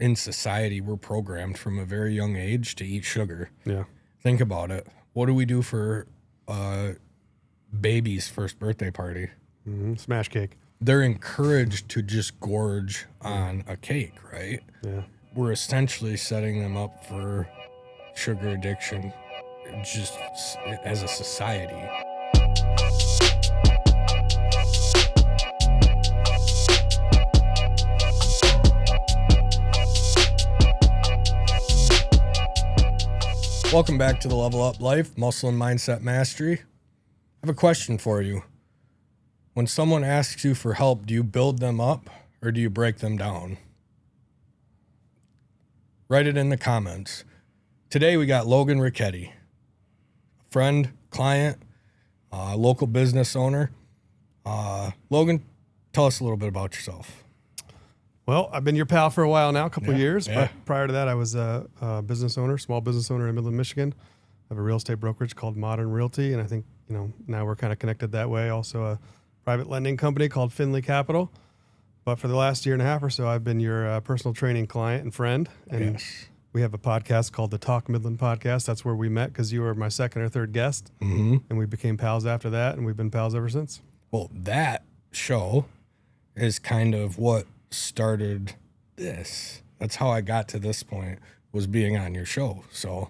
in society, we're programmed from a very young age to eat sugar. Yeah. Think about it. What do we do for baby's first birthday party? Smash cake. They're encouraged to just gorge on a cake, right? Yeah. We're essentially setting them up for sugar addiction just as a society. Welcome back to the Level Up Life, Muscle and Mindset Mastery. I have a question for you. When someone asks you for help, do you build them up or do you break them down? Write it in the comments. Today we got Logan Richetti, friend, client, local business owner. Logan, tell us a little bit about yourself. Well, I've been your pal for a while now, a couple of years. Yeah. But prior to that, I was a business owner, small business owner in Midland, Michigan. I have a real estate brokerage called Modern Realty, and I think now we're kind of connected that way. Also, a private lending company called Finley Capital. But for the last year and a half or so, I've been your personal training client and friend. And we have a podcast called the Talk Midland Podcast. That's where we met because you were my second or third guest, and we became pals after that, and we've been pals ever since. Well, that show is kind of what started this. That's how I got to this point, was being on your show. So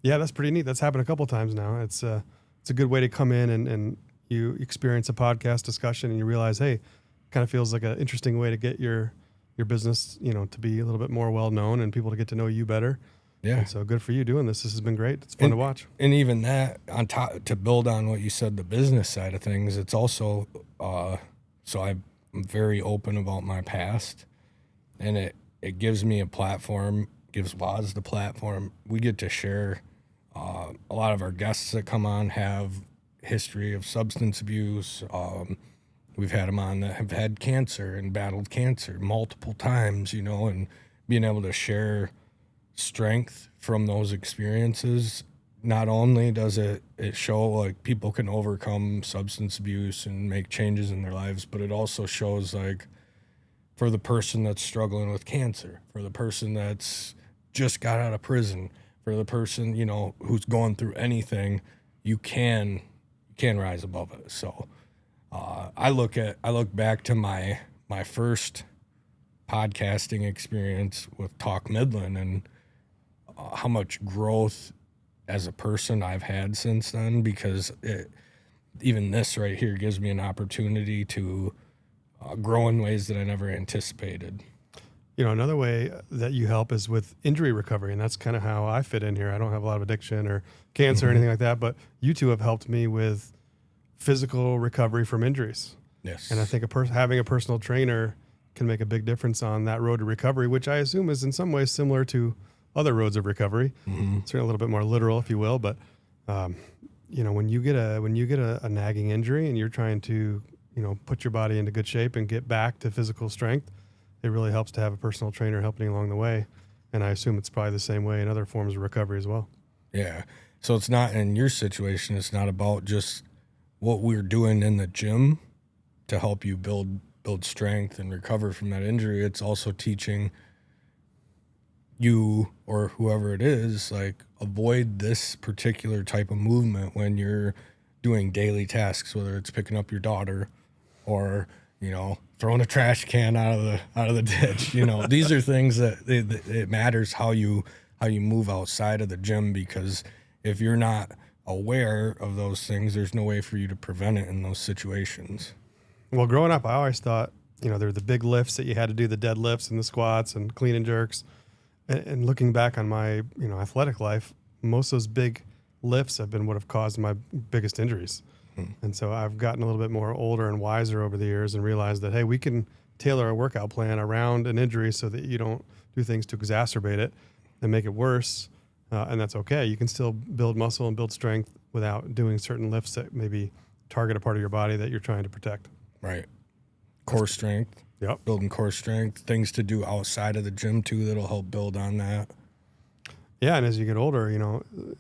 yeah, that's pretty neat. That's happened a couple of times now. It's a good way to come in and you experience a podcast discussion and you realize, hey, kind of feels like an interesting way to get your business, to be a little bit more well known and people to get to know you better. Yeah. And so good for you doing this. This has been great. It's fun to watch. And even that, on top, to build on what you said, the business side of things, it's also so I'm very open about my past, and it gives me a platform, gives Waz the platform. We get to share. A lot of our guests that come on have history of substance abuse. We've had them on that have had cancer and battled cancer multiple times, and being able to share strength from those experiences. Not only does it show like people can overcome substance abuse and make changes in their lives, but it also shows like for the person that's struggling with cancer, for the person that's just got out of prison, for the person, who's going through anything, you can rise above it. So I look back to my first podcasting experience with Talk Midland and how much growth as a person I've had since then, because even this right here gives me an opportunity to grow in ways that I never anticipated. Another way that you help is with injury recovery, and that's kind of how I fit in here. I don't have a lot of addiction or cancer or anything like that, but you two have helped me with physical recovery from injuries. Yes. And I think having a personal trainer can make a big difference on that road to recovery, which I assume is in some ways similar to other roads of recovery. Certainly a little bit more literal, if you will. But when you get a nagging injury and you're trying to put your body into good shape and get back to physical strength, it really helps to have a personal trainer helping you along the way. And I assume it's probably the same way in other forms of recovery as well. Yeah. So it's not, in your situation, it's not about just what we're doing in the gym to help you build strength and recover from that injury. It's also teaching you or whoever it is, like, avoid this particular type of movement when you're doing daily tasks, whether it's picking up your daughter or, throwing a trash can out of the ditch. These are things that it matters how you move outside of the gym, because if you're not aware of those things, there's no way for you to prevent it in those situations. Well, growing up, I always thought, there were the big lifts that you had to do, the deadlifts and the squats and clean and jerks. And looking back on my, athletic life, most of those big lifts have been what have caused my biggest injuries. And so I've gotten a little bit more older and wiser over the years and realized that, hey, we can tailor a workout plan around an injury so that you don't do things to exacerbate it and make it worse. And that's okay. You can still build muscle and build strength without doing certain lifts that maybe target a part of your body that you're trying to protect. Right. Core strength. Yep. Building core strength. Things to do outside of the gym, too, that'll help build on that. Yeah, and as you get older,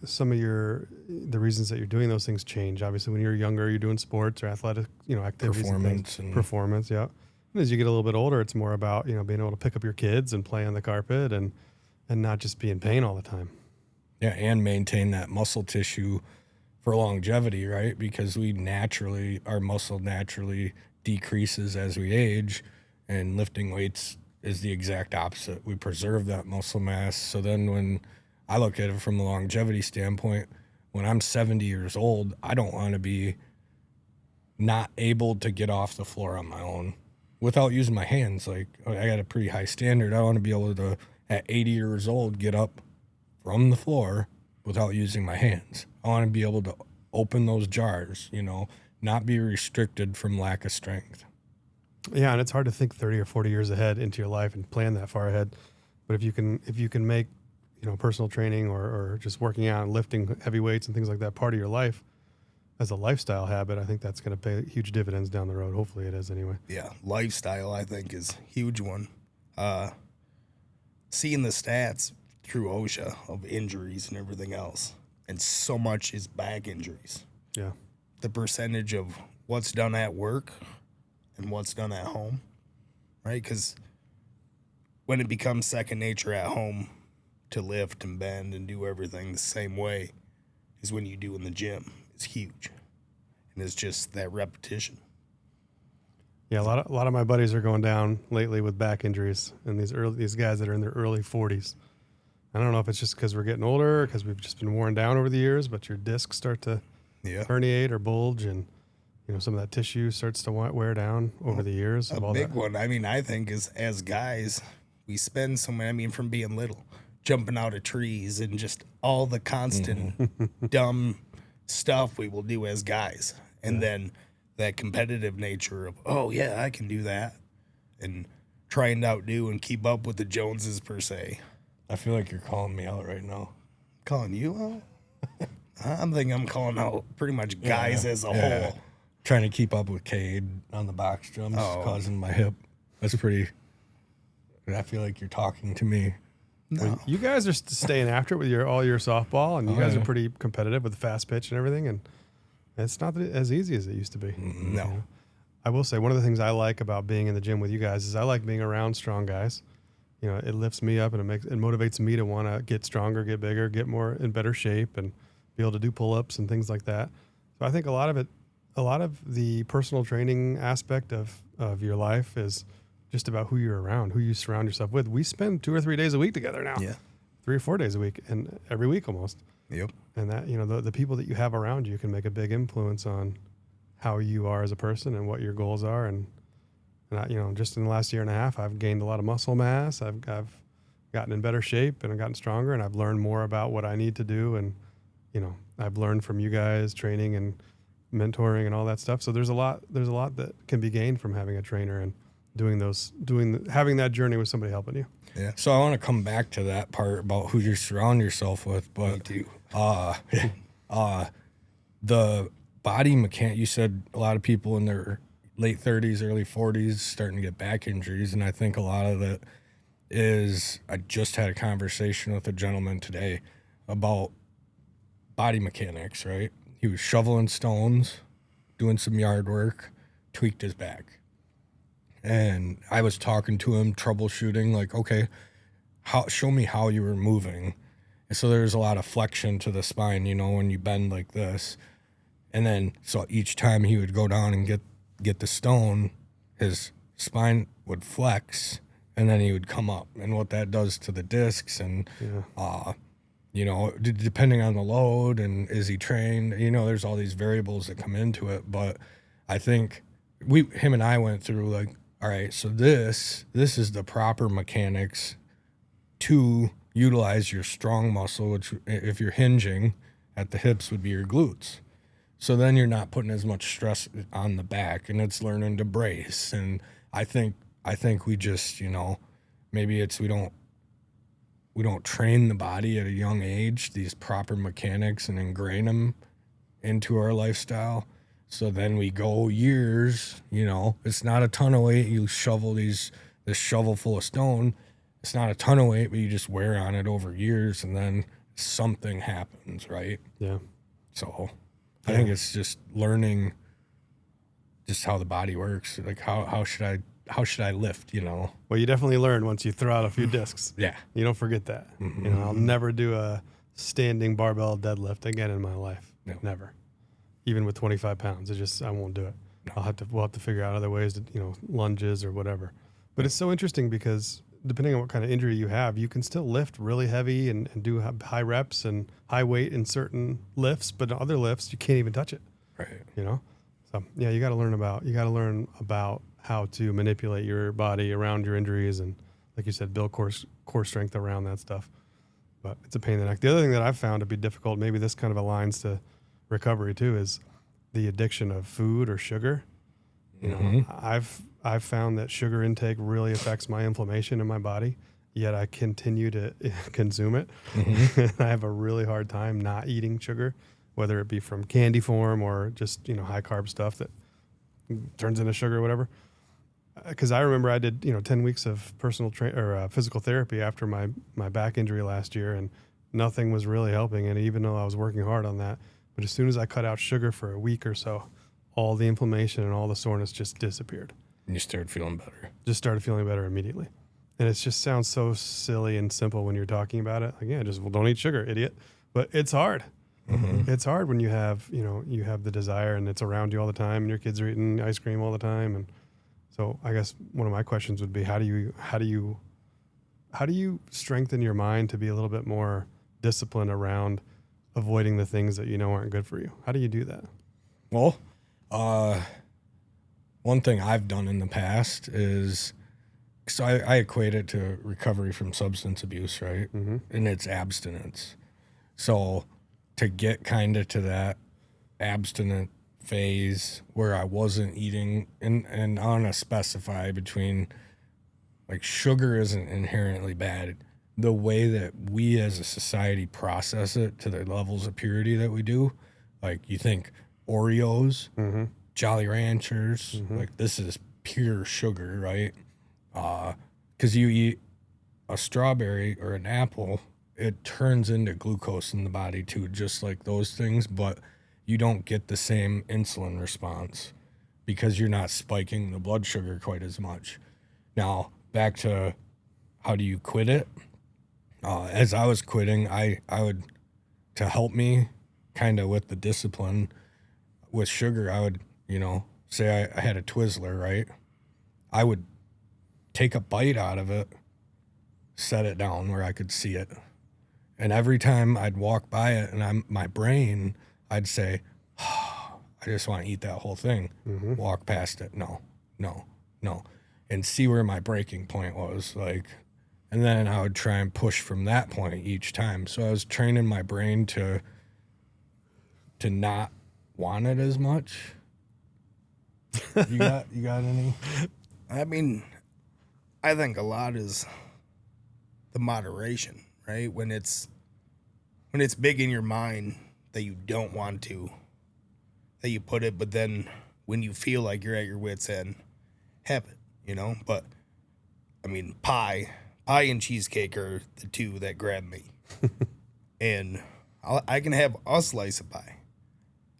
some of the reasons that you're doing those things change. Obviously, when you're younger, you're doing sports or athletic, activities. Performance. Performance, yeah. As you get a little bit older, it's more about, being able to pick up your kids and play on the carpet and not just be in pain all the time. Yeah, and maintain that muscle tissue for longevity, right? Because our muscle naturally decreases as we age, and lifting weights is the exact opposite. We preserve that muscle mass. So then when I look at it from a longevity standpoint, when I'm 70 years old, I don't want to be not able to get off the floor on my own without using my hands. Like, I got a pretty high standard. I want to be able to, at 80 years old, get up from the floor without using my hands. I want to be able to open those jars, not be restricted from lack of strength. Yeah, and it's hard to think 30 or 40 years ahead into your life and plan that far ahead. But if you can make, personal training or just working out and lifting heavy weights and things like that part of your life as a lifestyle habit, I think that's going to pay huge dividends down the road. Hopefully it is anyway. Yeah, lifestyle, I think, is a huge one. Seeing the stats through OSHA of injuries and everything else, and so much is back injuries. Yeah. The percentage of what's done at work and what's done at home, right? Because when it becomes second nature at home to lift and bend and do everything the same way is when you do in the gym. It's huge. And it's just that repetition. Yeah, a lot of my buddies are going down lately with back injuries, and these guys that are in their early 40s. I don't know if it's just because we're getting older, because we've just been worn down over the years, but your discs start to herniate or bulge, and some of that tissue starts to wear down over the years. A big one, I think, is as guys, we spend so many, from being little, jumping out of trees and just all the constant dumb stuff we will do as guys. And then that competitive nature of, oh, yeah, I can do that. And trying to outdo and keep up with the Joneses, per se. I feel like you're calling me out right now. Calling you out? I'm thinking I'm calling out pretty much guys as a whole. Trying to keep up with Cade on the box jumps, causing my hip. That's pretty... I feel like you're talking to me. No. Well, you guys are staying after it with all your softball, and you guys are pretty competitive with the fast pitch and everything, and it's not as easy as it used to be. No. I will say one of the things I like about being in the gym with you guys is I like being around strong guys. It lifts me up and it motivates me to want to get stronger, get bigger, get more in better shape, and be able to do pull-ups and things like that. So I think a lot of the personal training aspect of your life is just about who you're around, who you surround yourself with. We spend 2 or 3 days a week together now. Yeah. 3 or 4 days a week, and every week almost. Yep. And that, the people that you have around you can make a big influence on how you are as a person and what your goals are. And I, just in the last year and a half, I've gained a lot of muscle mass. I've gotten in better shape and I've gotten stronger, and I've learned more about what I need to do. And, I've learned from you guys, training and mentoring and all that stuff. So there's a lot that can be gained from having a trainer and having that journey with somebody helping you. Yeah. So I want to come back to that part about who you surround yourself with, but Me too. The body mechanic, you said a lot of people in their late 30s, early 40s starting to get back injuries, and I think a lot of it is, I just had a conversation with a gentleman today about body mechanics, right? He was shoveling stones, doing some yard work, tweaked his back. And I was talking to him, troubleshooting, like, okay, show me how you were moving. And so there's a lot of flexion to the spine, when you bend like this. And then, so each time he would go down and get the stone, his spine would flex, and then he would come up. And what that does to the discs and, depending on the load and is he trained, there's all these variables that come into it. But I think him and I went through like, all right, so this is the proper mechanics to utilize your strong muscle, which if you're hinging at the hips would be your glutes. So then you're not putting as much stress on the back, and it's learning to brace. And I think we just, maybe it's we don't train the body at a young age, these proper mechanics, and ingrain them into our lifestyle. So then we go years, it's not a ton of weight. You shovel this shovel full of stone. It's not a ton of weight, but you just wear on it over years, and then something happens, right? Yeah. So I think it's just learning just how the body works. Like how should how should I lift, you know? Well, you definitely learn once you throw out a few discs. Yeah. You don't forget that. You know, I'll never do a standing barbell deadlift again in my life. No. Never. Even with 25 pounds, I won't do it. No. We'll have to figure out other ways to, you know, lunges or whatever. But it's so interesting because depending on what kind of injury you have, you can still lift really heavy and do high reps and high weight in certain lifts, but in other lifts you can't even touch it. Right. You know? So yeah, you got to learn about how to manipulate your body around your injuries and, like you said, build core strength around that stuff. But it's a pain in the neck. The other thing that I've found to be difficult, maybe this kind of aligns to recovery too, is the addiction of food or sugar. You know, I've found that sugar intake really affects my inflammation in my body, yet I continue to consume it. I have a really hard time not eating sugar, whether it be from candy form or just, you know, high carb stuff that turns into sugar or whatever. Because I remember I did, you know, 10 weeks of physical therapy after my back injury last year, and nothing was really helping. And even though I was working hard on that, but as soon as I cut out sugar for a week or so, all the inflammation and all the soreness just disappeared. And you started feeling better. Just started feeling better immediately. And it just sounds so silly and simple when you're talking about it. Like, yeah, don't eat sugar, idiot. But it's hard. It's hard when you have the desire and it's around you all the time and your kids are eating ice cream all the time. And so I guess one of my questions would be, how do you strengthen your mind to be a little bit more disciplined around avoiding the things that you know aren't good for you? How do you do that? Well, one thing I've done in the past is, so I equate it to recovery from substance abuse, right? And it's abstinence. So to get kind of to that abstinent phase where I wasn't eating, and I want to specify between, like, sugar isn't inherently bad. The way that we as a society process it to the levels of purity that we do, like, you think Oreos, Jolly Ranchers, like, this is pure sugar, right? Because you eat a strawberry or an apple, it turns into glucose in the body too, just like those things, but you don't get the same insulin response because you're not spiking the blood sugar quite as much. Now, back to how do you quit it? As I was quitting, I would, to help me kind of with the discipline with sugar, I would, you know, say I had a Twizzler, right? I would take a bite out of it, set it down where I could see it. And every time I'd walk by it and my brain, I'd say, oh, I just want to eat that whole thing. Walk past it. No. And see where my breaking point was, like, and then I would try and push from that point each time. So I was training my brain to not want it as much. You got any? I mean, I think a lot is the moderation, right? When it's big in your mind that you don't want to, that you put it, but then when you feel like you're at your wit's end, have it, you know? But I mean, pie and cheesecake are the two that grab me. And I can have a slice of pie.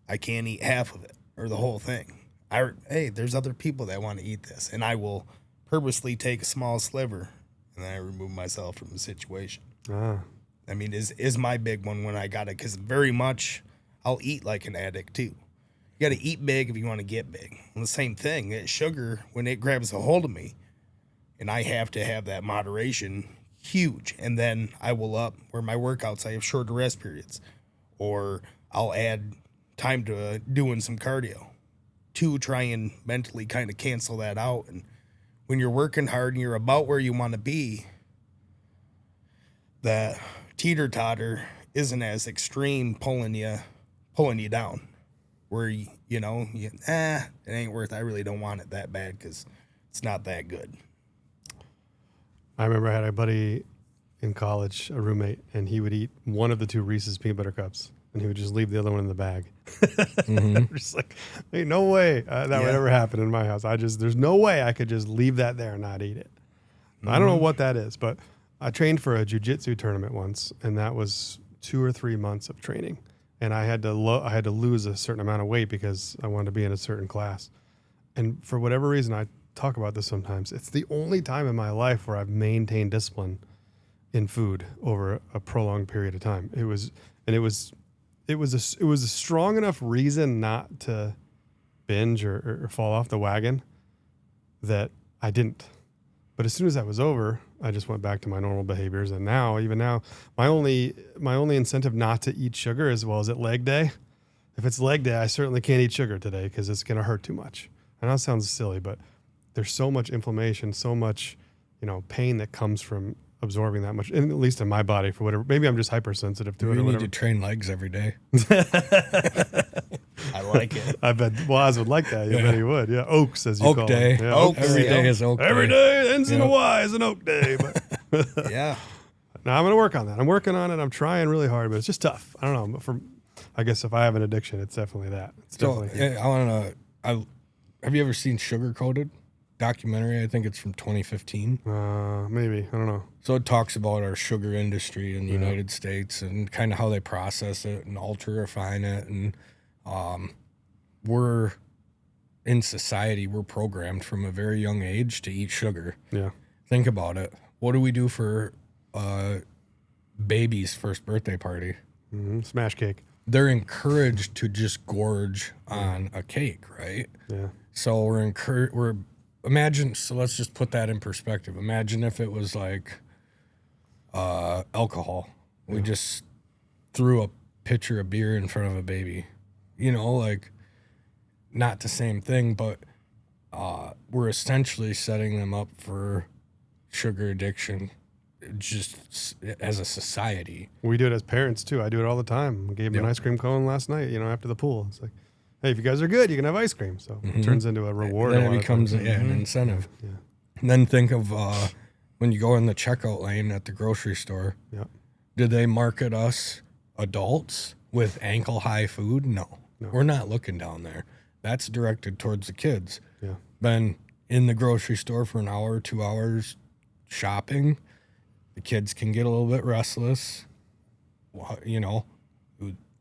I can't eat half of it or the whole thing. Hey, there's other people that want to eat this, and I will purposely take a small sliver, and then I remove myself from the situation. I mean, is my big one when I got it, because very much I'll eat like an addict too. You got to eat big if you want to get big. And the same thing, sugar, when it grabs a hold of me, and I have to have that moderation, huge. And then I will up where my workouts, I have shorter rest periods, or I'll add time to doing some cardio to try and mentally kind of cancel that out. And when you're working hard and you're about where you want to be, that teeter-totter isn't as extreme pulling you down, where it ain't worth, I really don't want it that bad because it's not that good. I remember I had a buddy in college, a roommate, and he would eat one of the two Reese's peanut butter cups, and he would just leave the other one in the bag. I'm just like, ain't no way that would ever happen in my house. There's no way I could just leave that there and not eat it. I don't know what that is, but I trained for a jiu-jitsu tournament once, and that was 2 or 3 months of training. And I had to lose a certain amount of weight because I wanted to be in a certain class. And for whatever reason, I talk about this sometimes. It's the only time in my life where I've maintained discipline in food over a prolonged period of time. It was a strong enough reason not to binge or fall off the wagon that I didn't. But as soon as that was over, I just went back to my normal behaviors. And even now, my only incentive not to eat sugar is, well, is it leg day? If it's leg day, I certainly can't eat sugar today because it's going to hurt too much. I know it sounds silly, but there's so much inflammation, so much, pain that comes from absorbing that much, and at least in my body for whatever. Maybe I'm just hypersensitive to it. You or need whatever. to train legs every day. I like it. I bet Waz would like that. I bet he would. Yeah, Oaks, as you Oak call day. it. Yeah, Oak Every day. day is oak Every day. day ends in a Y is an Oak day. But Yeah. now I'm going to work on that. I'm working on it. I'm trying really hard, but it's just tough. I don't know. I guess if I have an addiction, it's definitely that. It's So definitely. I want to. Have you ever seen Sugar Coated documentary? I think it's from 2015. Maybe. I don't know. So it talks about our sugar industry in the United States and kind of how they process it and ultra refine it. And we're in society, we're programmed from a very young age to eat sugar. Yeah. Think about it. What do we do for baby's first birthday party? Mm-hmm. Smash cake. They're encouraged to just gorge on a cake, right? Yeah. So imagine, so let's just put that in perspective. Imagine if it was like alcohol. We just threw a pitcher of beer in front of a baby. Like not the same thing, but we're essentially setting them up for sugar addiction just as a society. We do it as parents too. I do it all the time. I gave him an ice cream cone last night, after the pool. It's like, hey, if you guys are good, you can have ice cream. So it turns into a reward. Then a it lot of becomes times. an incentive. Yeah. And then think of when you go in the checkout lane at the grocery store. Yeah. Did they market us adults with ankle-high food? No. We're not looking down there. That's directed towards the kids. Yeah. Been in the grocery store for an hour, 2 hours shopping. The kids can get a little bit restless. We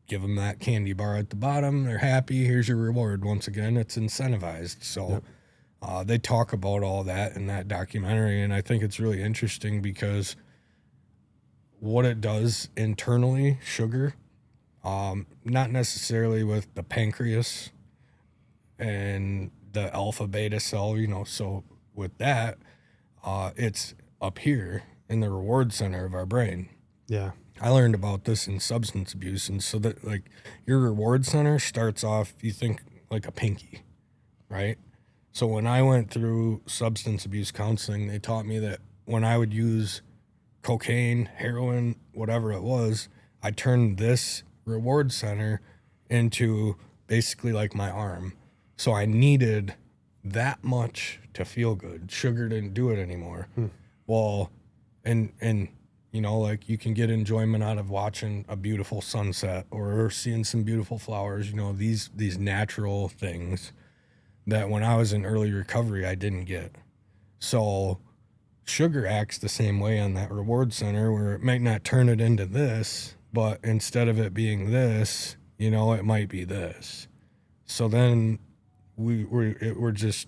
give them that candy bar at the bottom. They're happy. Here's your reward. Once again, it's incentivized. So they talk about all that in that documentary, and I think it's really interesting because what it does internally, sugar, not necessarily with the pancreas and the alpha beta cell, so with that, it's up here in the reward center of our brain. Yeah. I learned about this in substance abuse, and so that your reward center starts off, you think like a pinky, right? So when I went through substance abuse counseling, they taught me that when I would use cocaine, heroin, whatever it was, I turned this reward center into basically like my arm. So I needed that much to feel good. Sugar didn't do it anymore. Well, and you can get enjoyment out of watching a beautiful sunset or seeing some beautiful flowers, these natural things that when I was in early recovery, I didn't get. So sugar acts the same way on that reward center where it might not turn it into this, but instead of it being this, it might be this. So then we're just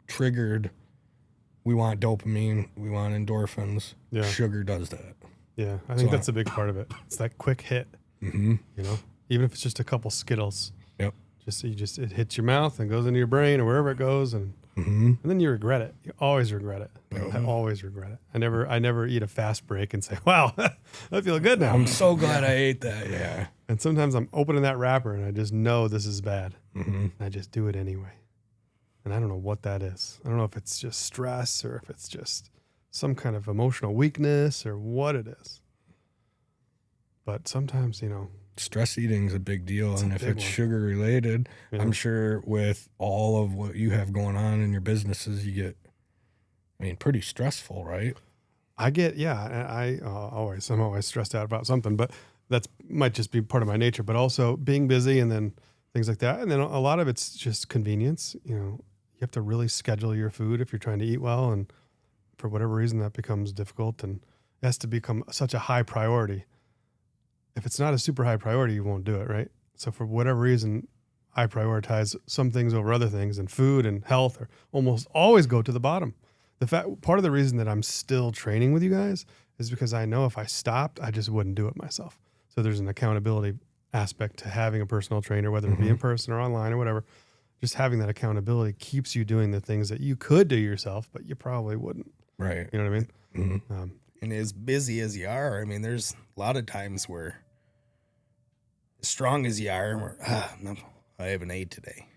triggered. We want dopamine. We want endorphins. Yeah. Sugar does that. Yeah. I think that's a big part of it. It's that quick hit, even if it's just a couple Skittles. Yep. It hits your mouth and goes into your brain or wherever it goes. And then you regret it. You always regret it. I always regret it. I never eat a fast break and say, wow, I feel good now. I'm so glad I ate that. Yeah. And sometimes I'm opening that wrapper and I just know this is bad. And I just do it anyway. And I don't know what that is. I don't know if it's just stress or if it's just some kind of emotional weakness or what it is. But sometimes, stress eating is a big deal. And if it's sugar related, I'm sure with all of what you have going on in your businesses, you get, pretty stressful, right? I get, I'm always stressed out about something, but that's might just be part of my nature, but also being busy and then things like that. And then a lot of it's just convenience. You have to really schedule your food if you're trying to eat well. And for whatever reason, that becomes difficult and it has to become such a high priority. If it's not a super high priority, you won't do it, right? So for whatever reason, I prioritize some things over other things, and food and health are almost always go to the bottom. Part of the reason that I'm still training with you guys is because I know if I stopped, I just wouldn't do it myself. So there's an accountability aspect to having a personal trainer, whether it be in person or online or whatever. Just having that accountability keeps you doing the things that you could do yourself, but you probably wouldn't. Right. You know what I mean? And as busy as you are, I mean, there's a lot of times where, as strong as you are, no, I haven't ate today.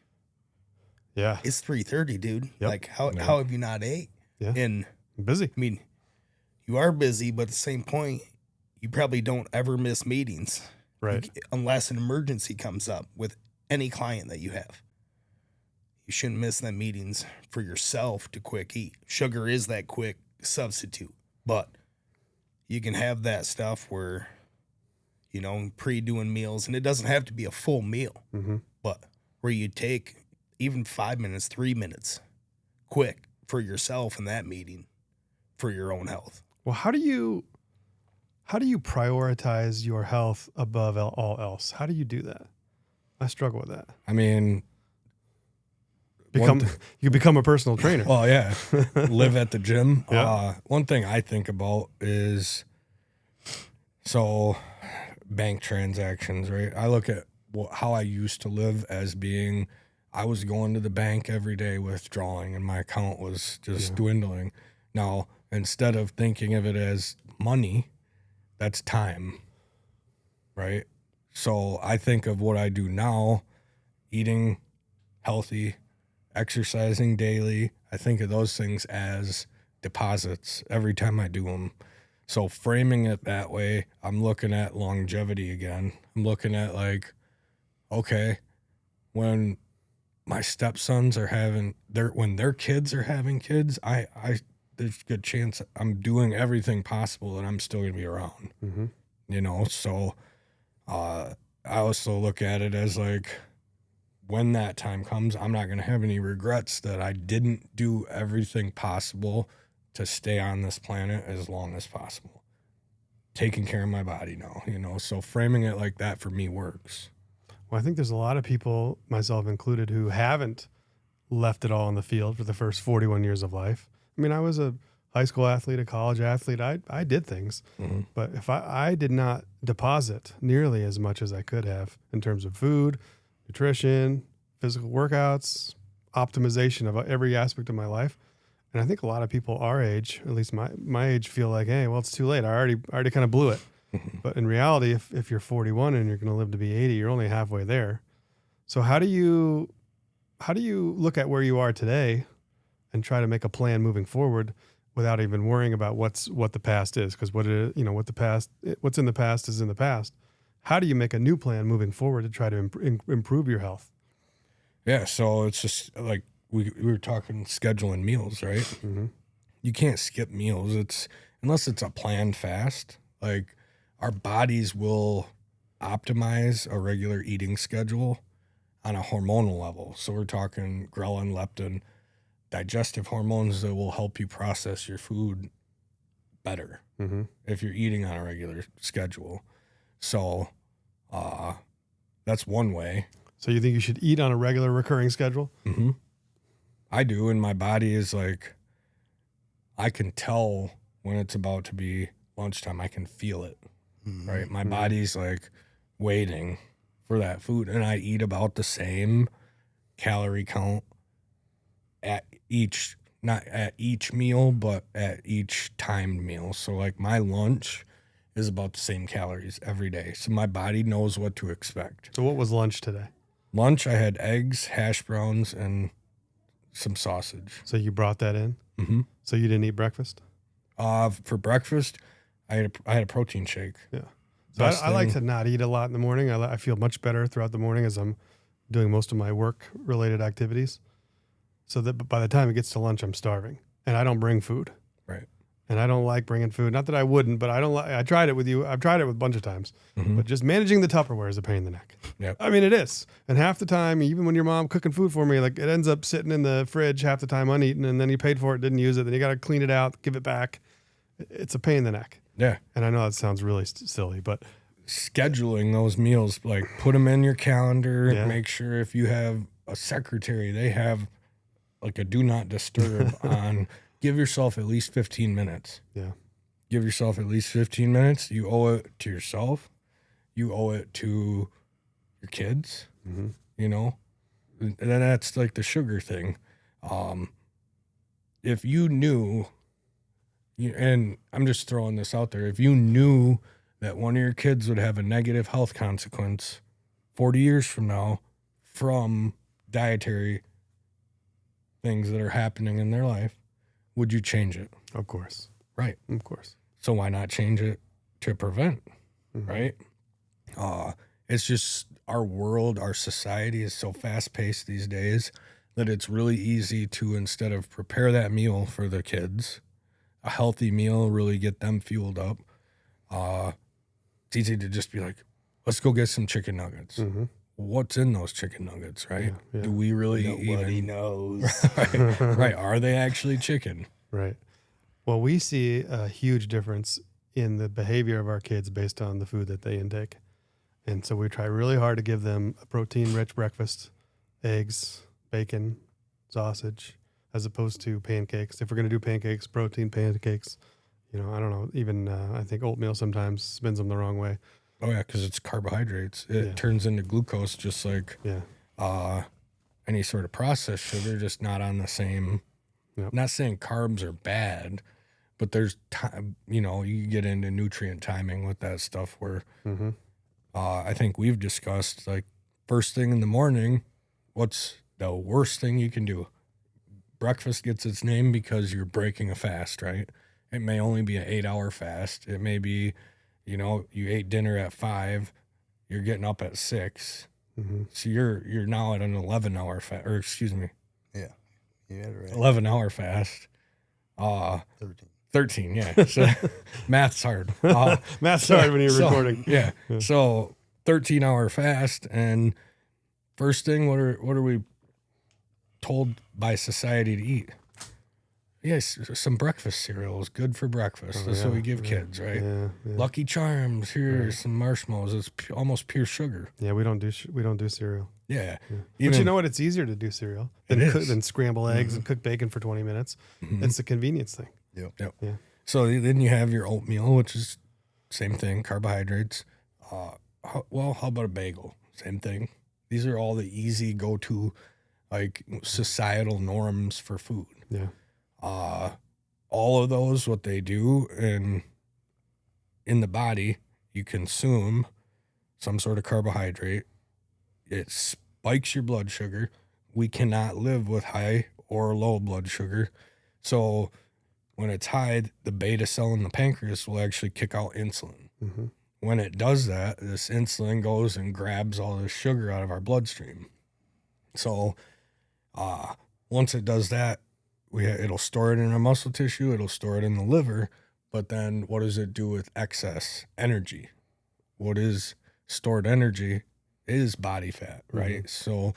Yeah. It's 3:30, dude. Yep. Like, how have you not ate? Yeah. And I'm busy. I mean, you are busy, but at the same point, you probably don't ever miss meetings. Right. Unless an emergency comes up with any client that you have. You shouldn't miss them meetings for yourself to quick eat. Sugar is that quick substitute, but you can have that stuff where, you know, pre-doing meals, and it doesn't have to be a full meal, but where you take even 5 minutes, 3 minutes quick for yourself in that meeting for your own health. Well, how do you prioritize your health above all else? How do you do that? I struggle with that. I mean, you become a personal trainer. well, yeah, live at the gym. Yeah. One thing I think about is, so bank transactions, right? I look at how I used to live as being, I was going to the bank every day withdrawing and my account was just dwindling. Now, instead of thinking of it as money, that's time, right? So I think of what I do now, eating healthy, exercising daily. I think of those things as deposits every time I do them. So framing it that way, I'm looking at longevity again. I'm looking at like, okay, when my stepsons are having when their kids are having kids, there's a good chance I'm doing everything possible that I'm still gonna be around. You know, so I also look at it as like, when that time comes, I'm not gonna have any regrets that I didn't do everything possible to stay on this planet as long as possible. Taking care of my body now, you know, so framing it like that for me works. Well, I think there's a lot of people, myself included, who haven't left it all on the field for the first 41 years of life. I mean, I was a high school athlete, a college athlete. I did things, but if I did not deposit nearly as much as I could have in terms of food, nutrition, physical workouts, optimization of every aspect of my life. And I think a lot of people our age, at least my age, feel like, hey, well, it's too late. I already kind of blew it. But in reality, if you're 41 and you're going to live to be 80, you're only halfway there. So how do you look at where you are today and try to make a plan moving forward without even worrying about what the past is? Because what's in the past is in the past. How do you make a new plan moving forward to try to improve your health? Yeah, so it's just like we were talking scheduling meals, right? You can't skip meals. Unless it's a planned fast. Like, our bodies will optimize a regular eating schedule on a hormonal level. So we're talking ghrelin, leptin, digestive hormones that will help you process your food better if you're eating on a regular schedule. So that's one way. So you think you should eat on a regular recurring schedule? I do, and my body is like, I can tell when it's about to be lunchtime. I can feel it, right? My body's like waiting for that food, and I eat about the same calorie count not at each meal, but at each timed meal. So like my lunch is about the same calories every day. So my body knows what to expect. So what was lunch today? Lunch, I had eggs, hash browns, and some sausage. So you brought that in? So you didn't eat breakfast? For breakfast, I had a protein shake. Yeah. So I like to not eat a lot in the morning. I feel much better throughout the morning as I'm doing most of my work-related activities. So that by the time it gets to lunch, I'm starving. And I don't bring food. Right. And I don't like bringing food. Not that I wouldn't, but I tried it with you. I've tried it with a bunch of times. But just managing the Tupperware is a pain in the neck. Yep. I mean, it is. And half the time, even when your mom cooking food for me, like it ends up sitting in the fridge half the time uneaten, and then you paid for it, didn't use it. Then you got to clean it out, give it back. It's a pain in the neck. Yeah. And I know that sounds really silly, but scheduling those meals, like put them in your calendar. Yeah. Make sure if you have a secretary, they have like a do not disturb on. Give yourself at least 15 minutes. Yeah. Give yourself at least 15 minutes. You owe it to yourself. You owe it to your kids, you know? And then that's like the sugar thing. If you knew, and I'm just throwing this out there, if you knew that one of your kids would have a negative health consequence 40 years from now from dietary things that are happening in their life, would you change it? Of course. Right. Of course. So why not change it to prevent, right? It's just our world, our society is so fast-paced these days that it's really easy to, instead of prepare that meal for the kids, a healthy meal, really get them fueled up, it's easy to just be like, let's go get some chicken nuggets. What's in those chicken nuggets, right? Yeah. Do we really Nobody even knows. right? Are they actually chicken? Right. Well, we see a huge difference in the behavior of our kids based on the food that they intake. And so we try really hard to give them a protein-rich breakfast, eggs, bacon, sausage, as opposed to pancakes. If we're going to do pancakes, protein pancakes, you know, I don't know, even I think oatmeal sometimes spins them the wrong way. Oh, yeah, because it's carbohydrates. It turns into glucose just like any sort of processed sugar, just not on the same. Yep. Not saying carbs are bad, but there's time, you know, you get into nutrient timing with that stuff where I think we've discussed, like, first thing in the morning, what's the worst thing you can do? Breakfast gets its name because you're breaking a fast, right? It may only be an 8-hour fast. It may be, you know, you ate dinner at 5, you're getting up at 6. So you're now at an 11-hour fast, or excuse me. Yeah. You had it right. 11-hour fast. 13, yeah. So math's hard. Math's hard when you're recording. Yeah. So 13-hour fast, and first thing, what are we told by society to eat? Yes, some breakfast cereal is good for breakfast. That's what we give kids, right? Yeah. Lucky Charms, here's some marshmallows. It's almost pure sugar. Yeah, we don't do cereal. Yeah. But you know what? It's easier to do cereal than scramble eggs and cook bacon for 20 minutes. It's a convenience thing. Yep. Yeah. So then you have your oatmeal, which is same thing, carbohydrates. How about a bagel? Same thing. These are all the easy go-to, like, societal norms for food. Yeah. All of those, what they do in the body, you consume some sort of carbohydrate. It spikes your blood sugar. We cannot live with high or low blood sugar. So when it's high, the beta cell in the pancreas will actually kick out insulin. When it does that, this insulin goes and grabs all this sugar out of our bloodstream. So once it does that, it'll store it in our muscle tissue. It'll store it in the liver. But then what does it do with excess energy? What is stored energy is body fat, right? So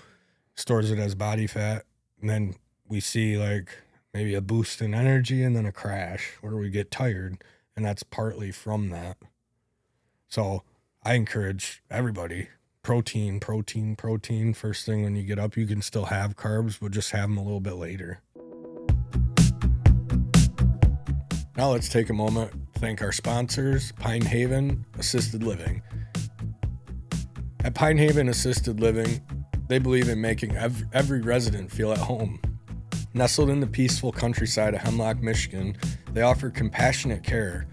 stores it as body fat. And then we see, like, maybe a boost in energy and then a crash where we get tired. And that's partly from that. So I encourage everybody, protein. First thing when you get up, you can still have carbs, but just have them a little bit later. Now let's take a moment to thank our sponsors, Pine Haven Assisted Living. At Pine Haven Assisted Living, they believe in making every resident feel at home. Nestled in the peaceful countryside of Hemlock, Michigan, they offer compassionate care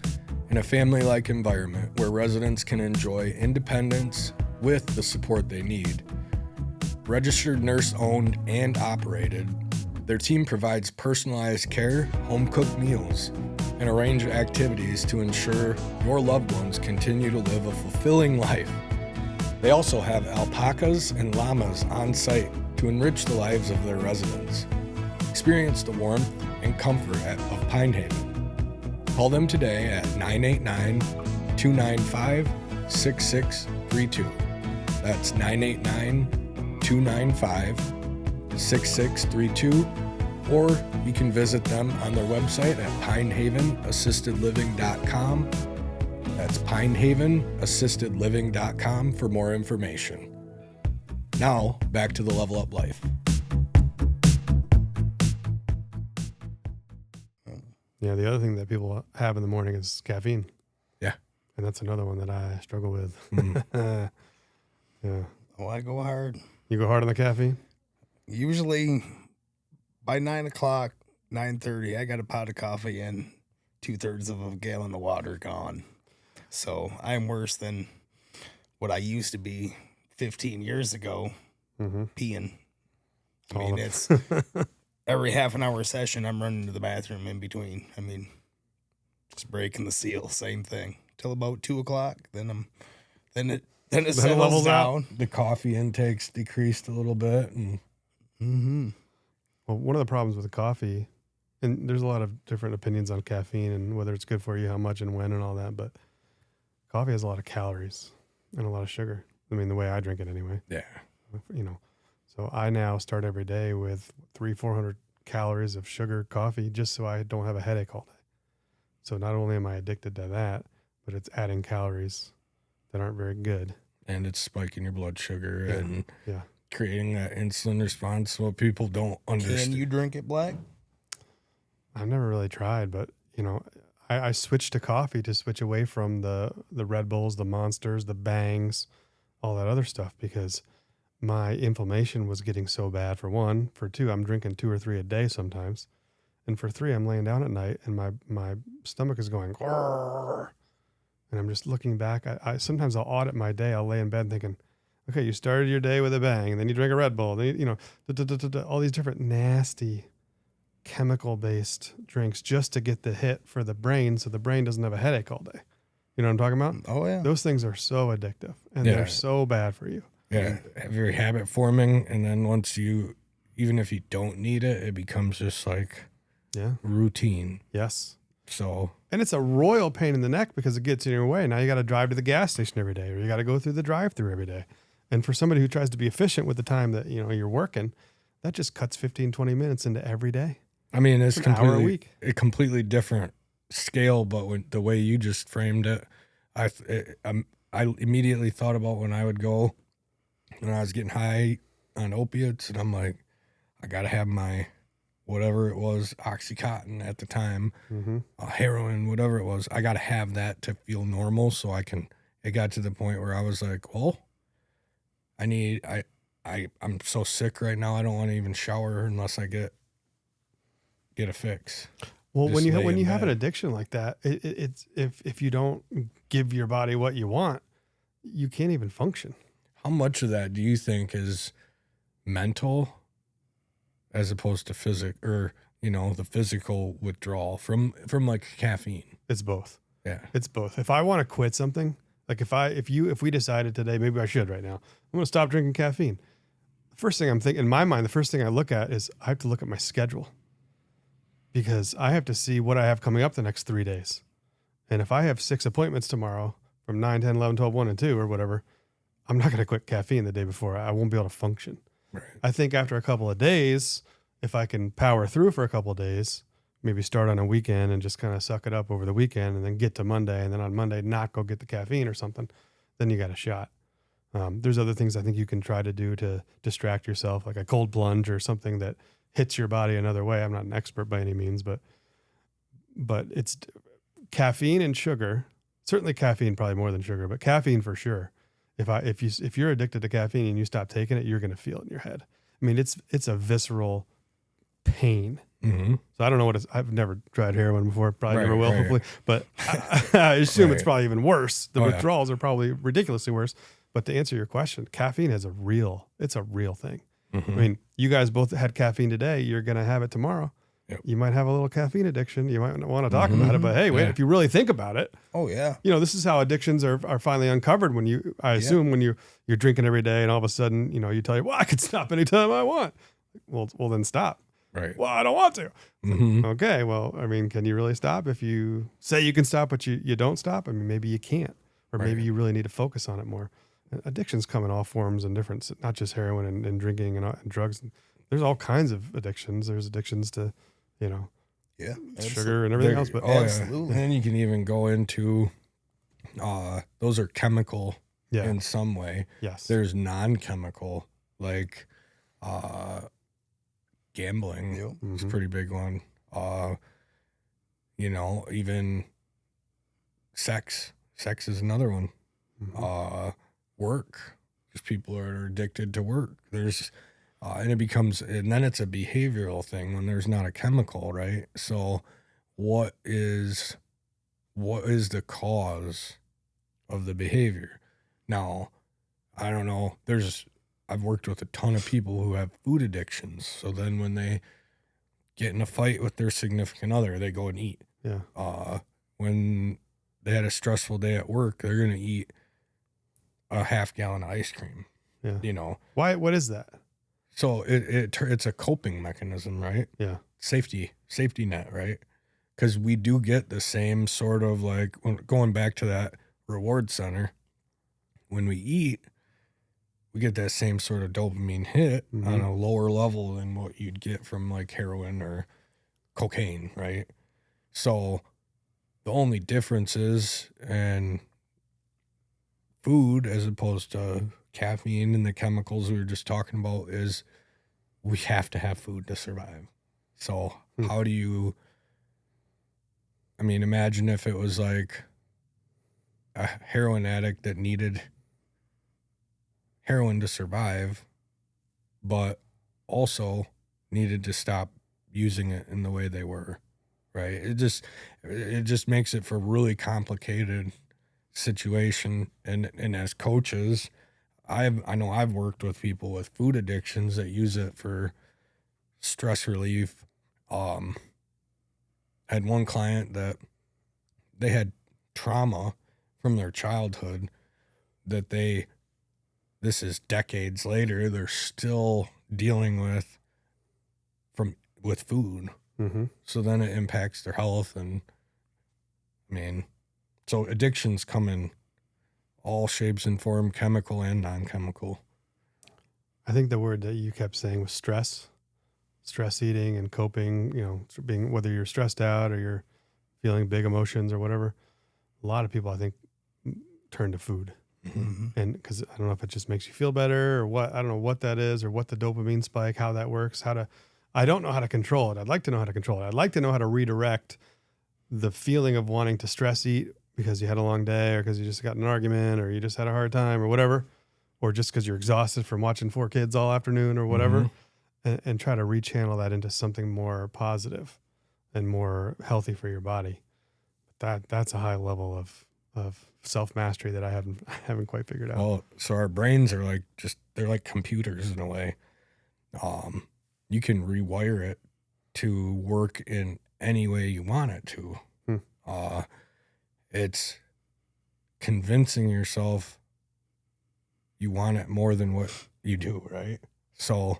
in a family-like environment where residents can enjoy independence with the support they need. Registered nurse-owned and operated, their team provides personalized care, home-cooked meals, and a range of activities to ensure your loved ones continue to live a fulfilling life. They also have alpacas and llamas on site to enrich the lives of their residents. Experience the warmth and comfort of Pine Haven. Call them today at 989-295-6632. That's 989-295-6632. Or you can visit them on their website at pinehavenassistedliving.com. That's That's pinehavenassistedliving.com for more information. Now, back to the Level Up Life. Yeah, the other thing that people have in the morning is caffeine. Yeah. And that's another one that I struggle with. Yeah. Oh, I go hard. You go hard on the caffeine? Usually by 9 o'clock, 9:30, I got a pot of coffee and 2/3 of a gallon of water gone. So I'm worse than what I used to be 15 years ago, peeing. I mean, it's every half an hour session, I'm running to the bathroom in between. I mean, just breaking the seal, same thing. Till about 2 o'clock, then it settles levels down. The coffee intake's decreased a little bit. And Well, one of the problems with the coffee, and there's a lot of different opinions on caffeine and whether it's good for you, how much and when and all that, but coffee has a lot of calories and a lot of sugar. I mean, the way I drink it anyway. yeah. You know, so I now start every day with 300-400 calories of sugar coffee just so I don't have a headache all day. So not only am I addicted to that, but it's adding calories that aren't very good. And it's spiking your blood sugar and Yeah. creating that insulin response. What people don't understand. Can you drink it black? I've never really tried, but you know, I switched to coffee to switch away from the Red Bulls, the Monsters, the Bangs, all that other stuff, because my inflammation was getting so bad, for one. For two, I'm drinking 2 or 3 a day sometimes. And for three, I'm laying down at night and my stomach is going, grrr. And I'm just looking back. I sometimes I'll audit my day. I'll lay in bed thinking, okay, you started your day with a bang, and then you drink a Red Bull. Then all these different nasty chemical-based drinks just to get the hit for the brain, so the brain doesn't have a headache all day. You know what I'm talking about? Oh, yeah. Those things are so addictive, and they're so bad for you. Yeah, very habit forming, and then once you, even if you don't need it, it becomes just like routine. Yes. So, and it's a royal pain in the neck because it gets in your way. Now you got to drive to the gas station every day, or you got to go through the drive-through every day. And for somebody who tries to be efficient with the time that you're working, that just cuts 15-20 minutes into every day. I mean, it's an hour a week. A completely different scale, but the way you just framed it, I immediately thought about when I would go when I was getting high on opiates, and I'm like, I got to have my whatever it was, Oxycontin at the time, heroin, whatever it was. I got to have that to feel normal, so I can. It got to the point where I was like, well, I'm so sick right now. I don't want to even shower unless I get a fix. Well, Just when you have bed. an addiction like that, it's if you don't give your body what you want, you can't even function. How much of that do you think is mental as opposed to the physical withdrawal from like caffeine? It's both. Yeah. It's both. If I want to quit something, like if we decided today, maybe I should right now, I'm going to stop drinking caffeine. The first thing I'm thinking in my mind, the first thing I look at is I have to look at my schedule, because I have to see what I have coming up the next 3 days. And if I have 6 appointments tomorrow from 9, 10, 11, 12, 1, and 2 or whatever, I'm not going to quit caffeine the day before. I won't be able to function. Right. I think after a couple of days, if I can power through for a couple of days, maybe start on a weekend and just kind of suck it up over the weekend and then get to Monday, and then on Monday not go get the caffeine or something, then you got a shot. There's other things I think you can try to do to distract yourself, like a cold plunge or something that hits your body another way. I'm not an expert by any means, but it's caffeine and sugar. Certainly caffeine, probably more than sugar, but caffeine for sure. If you're addicted to caffeine and you stop taking it, you're going to feel it in your head. I mean, it's a visceral pain. Mm-hmm. So I don't know I've never tried heroin before, probably never will, Right. hopefully, but I assume it's Right. probably even worse. The Oh, yeah. withdrawals are probably ridiculously worse. But to answer your question, caffeine is a real thing. Mm-hmm. I mean, you guys both had caffeine today. You're going to have it tomorrow. Yep. You might have a little caffeine addiction. You might want to talk about it, but hey, wait, if you really think about it, Oh, yeah. this is how addictions are finally uncovered when I assume when you're drinking every day and all of a sudden, you tell you, well, I could stop anytime I want. Well, then stop. Right. Well, I don't want to. Mm-hmm. Okay. Well, I mean, can you really stop if you say you can stop, but you don't stop? I mean, maybe you can't, or Right. maybe you really need to focus on it more. Addictions come in all forms and different, not just heroin and drinking and drugs. There's all kinds of addictions. There's addictions to, Yeah. sugar and everything else. But Oh, yeah. Absolutely. And then you can even go into those are chemical Yeah. in some way. Yes. There's non-chemical, like gambling. Yep. It's a pretty big one. Even sex. Sex is another one. Work. Just people are addicted to work. There's and then it's a behavioral thing when there's not a chemical, right? So what is the cause of the behavior? Now, I don't know. I've worked with a ton of people who have food addictions. So then when they get in a fight with their significant other, they go and eat. Yeah. When they had a stressful day at work, they're going to eat a half-gallon of ice cream. Yeah. Why? What is that? So it's a coping mechanism, right? Yeah. Safety net, right? Because we do get the same sort of like going back to that reward center. When we eat, we get that same sort of dopamine hit on a lower level than what you'd get from like heroin or cocaine, right? So the only difference is in food as opposed to caffeine and the chemicals we were just talking about is we have to have food to survive. So how do you, imagine if it was like a heroin addict that needed heroin to survive, but also needed to stop using it in the way they were, right? It just makes it for a really complicated situation. And as coaches, I know I've worked with people with food addictions that use it for stress relief. I had one client that they had trauma from their childhood that this is decades later, they're still dealing with food. So then it impacts their health. And so addictions come in all shapes and form, chemical and non-chemical. I think the word that you kept saying was stress eating and coping, being, whether you're stressed out or you're feeling big emotions or whatever. A lot of people, I think, turn to food. And because I don't know if it just makes you feel better or what, I don't know what that is or what the dopamine spike, how that works, I don't know how to control it. I'd like to know how to control it. I'd like to know how to redirect the feeling of wanting to stress eat because you had a long day or because you just got in an argument or you just had a hard time or whatever, or just because you're exhausted from watching 4 kids all afternoon or whatever, and try to rechannel that into something more positive and more healthy for your body. That's a high level of self-mastery that I haven't quite figured out. Well, so our brains are they're like computers in a way. You can rewire it to work in any way you want it to. It's convincing yourself you want it more than what you do, right? So,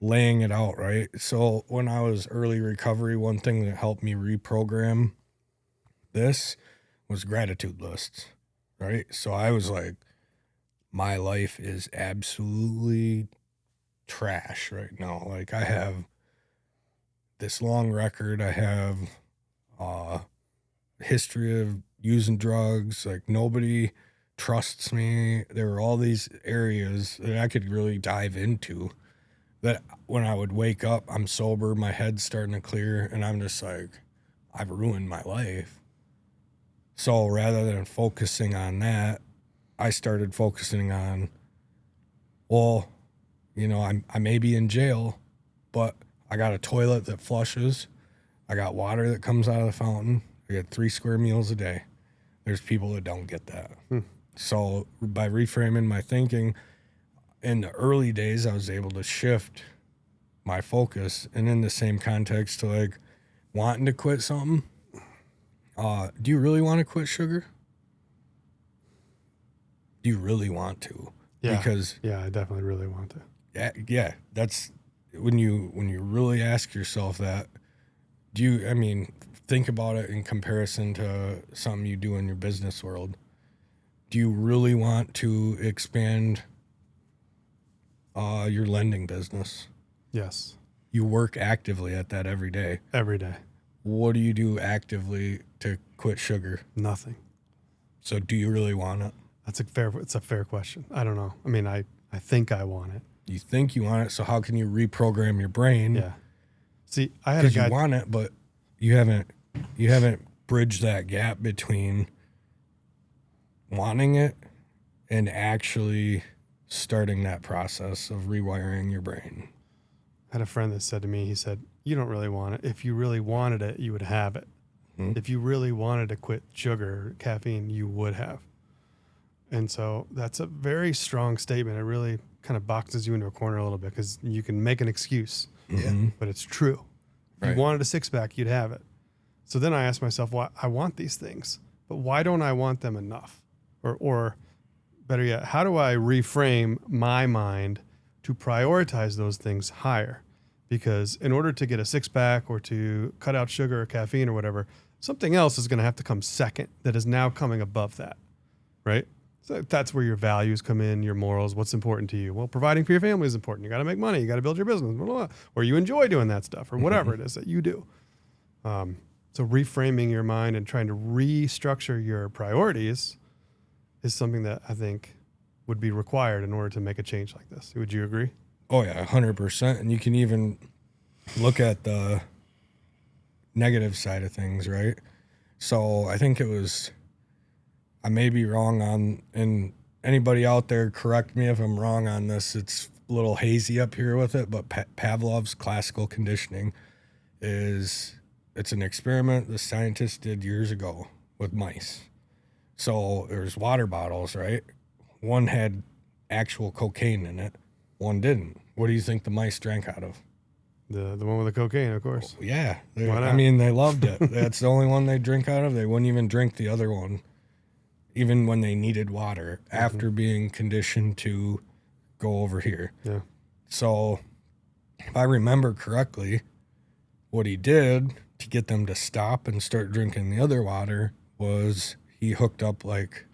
laying it out, right? So when I was early recovery, one thing that helped me reprogram this was gratitude lists, right? So I was like, my life is absolutely trash right now. Like I have this long record. I have history of using drugs. Like nobody trusts me. There were all these areas that I could really dive into that when I would wake up, I'm sober, my head's starting to clear, and I'm just like, I've ruined my life. So rather than focusing on that, I started focusing on, well, I may be in jail, but I got a toilet that flushes. I got water that comes out of the fountain. I get 3 square meals a day. There's people that don't get that. So by reframing my thinking, in the early days, I was able to shift my focus. And in the same context to like wanting to quit something, do you really want to quit sugar? Do you really want to? Yeah. Because I definitely really want to. yeah, that's when you really ask yourself that. Think about it in comparison to something you do in your business world. Do you really want to expand your lending business? Yes. You work actively at that every day. Every day. What do you do actively to quit sugar. Nothing. So do you really want it? It's a fair question. I don't know. I mean, I think I want it. You think you want it, so how can you reprogram your brain? Yeah. See, I had a Because guy. you want it, but you haven't bridged that gap between wanting it and actually starting that process of rewiring your brain. I had a friend that said to me, he said, "You don't really want it. If you really wanted it, you would have it. If you really wanted to quit sugar, caffeine, you would have." And so that's a very strong statement. It really kind of boxes you into a corner a little bit because you can make an excuse, but it's true. If Right. you wanted a six-pack, you'd have it. So then I asked myself, why I want these things, but why don't I want them enough? Or better yet, how do I reframe my mind to prioritize those things higher? Because in order to get a six-pack or to cut out sugar or caffeine or whatever, something else is going to have to come second that is now coming above that, right? So that's where your values come in, your morals, what's important to you. Well, providing for your family is important. You got to make money. You got to build your business, blah, blah, blah. Or you enjoy doing that stuff or whatever it is that you do. So reframing your mind and trying to restructure your priorities is something that I think would be required in order to make a change like this. Would you agree? Oh yeah, 100%. And you can even look at the negative side of things, right? So I think I may be wrong on, and anybody out there correct me if I'm wrong on this. It's a little hazy up here with it, but Pavlov's classical conditioning it's an experiment the scientists did years ago with mice. So there's water bottles, right? One had actual cocaine in it, one didn't. What do you think the mice drank out of? The one with the cocaine, of course. Yeah. Why not? I mean, they loved it. That's the only one they drink out of. They wouldn't even drink the other one, even when they needed water after being conditioned to go over here. Yeah. So if I remember correctly, what he did to get them to stop and start drinking the other water was he hooked up like